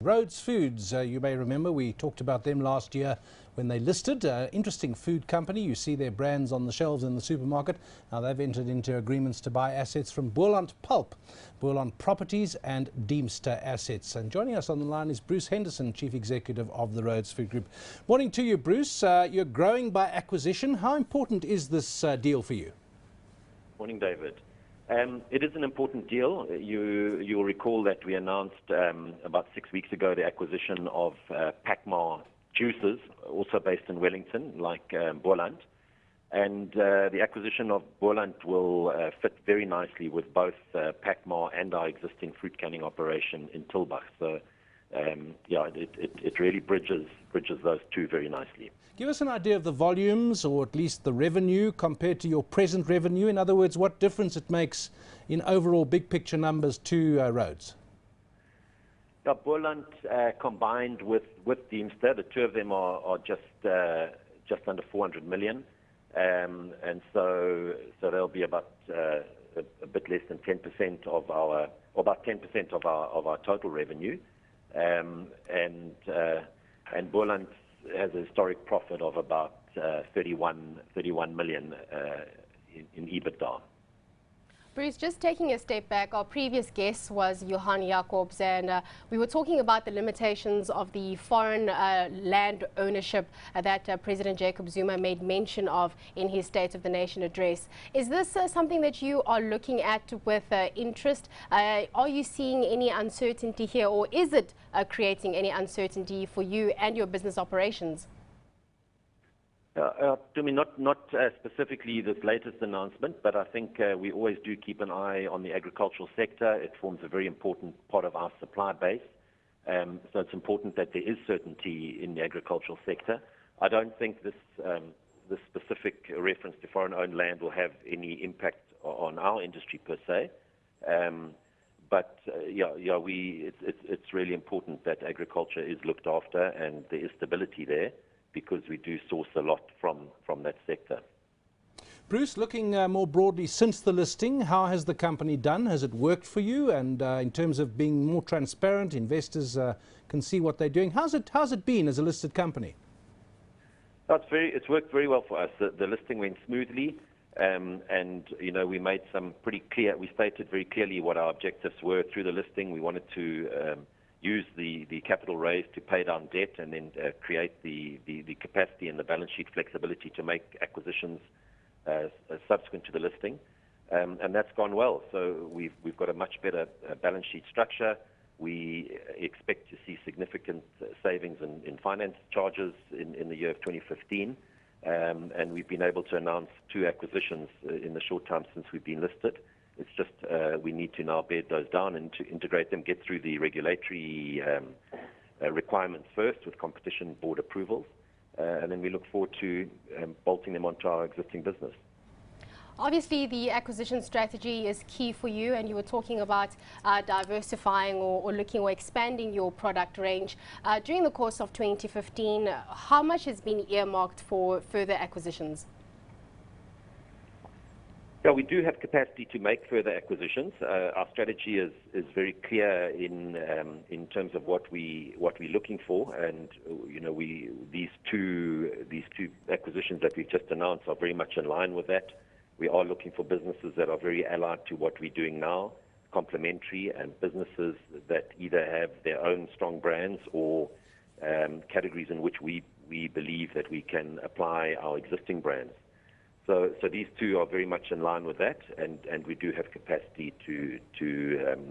Rhodes Foods, you may remember we talked about them last year when they listed. Interesting food company. You see their brands on the shelves in the supermarket. Now they've entered into agreements to buy assets from Boland Pulp, Boland Properties and Deemster assets. And joining us on the line is Bruce Henderson, Chief Executive of the Rhodes Food Group. Morning to you, Bruce. You're growing by acquisition. How important is this deal for you? Morning, David. It is an important deal. You'll recall that we announced about 6 weeks ago the acquisition of Pacmar Juices, also based in Wellington, like Boland. And the acquisition of Boland will fit very nicely with both Pacmar and our existing fruit canning operation in Tulbagh. So, it really bridges those two very nicely. Give us an idea of the volumes, or at least the revenue, compared to your present revenue. In other words, what difference it makes in overall big picture numbers to Rhodes? Yeah, Boland combined with Deemster, the two of them are just under 400 million, and so they'll be about a bit less than 10% of our, or about 10% of our total revenue, and Boland has a historic profit of about 31 million in EBITDA. Bruce, just taking a step back, our previous guest was Johan Jacobs, and we were talking about the limitations of the foreign land ownership that President Jacob Zuma made mention of in his State of the Nation address. Is this something that you are looking at with interest? Are you seeing any uncertainty here, or is it creating any uncertainty for you and your business operations? To me, not specifically this latest announcement, but I think we always do keep an eye on the agricultural sector. It forms a very important part of our supply base. So it's important that there is certainty in the agricultural sector. I don't think this specific reference to foreign-owned land will have any impact on our industry per se. It's really important that agriculture is looked after and there is stability there, because we do source a lot from that sector. Bruce, looking more broadly since the listing, how has the company done? Has it worked for you? And in terms of being more transparent, investors can see what they're doing. How's it been as a listed company? It's worked very well for us. The listing went smoothly, and we made we stated very clearly what our objectives were through the listing. We wanted to use the capital raise to pay down debt, and then create the capacity and the balance sheet flexibility to make acquisitions subsequent to the listing, and that's gone well. So we've got a much better balance sheet structure. We expect to see significant savings in finance charges in the year of 2015, and we've been able to announce 2 acquisitions in the short time since we've been listed. It's just we need to now bed those down and to integrate them, get through the regulatory requirements first with competition board approvals, and then we look forward to bolting them onto our existing business. Obviously, the acquisition strategy is key for you, and you were talking about diversifying or looking or expanding your product range. During the course of 2015, how much has been earmarked for further acquisitions? Yeah, we do have capacity to make further acquisitions. Our strategy is very clear in terms of what we're looking for, and these two acquisitions that we've just announced are very much in line with that. We are looking for businesses that are very allied to what we're doing now, complementary, and businesses that either have their own strong brands or categories in which we believe that we can apply our existing brands. So these two are very much in line with that, and we do have capacity to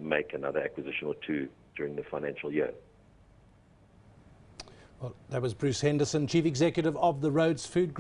make another acquisition or 2 during the financial year. Well, that was Bruce Henderson, Chief Executive of the Rhodes Food Group.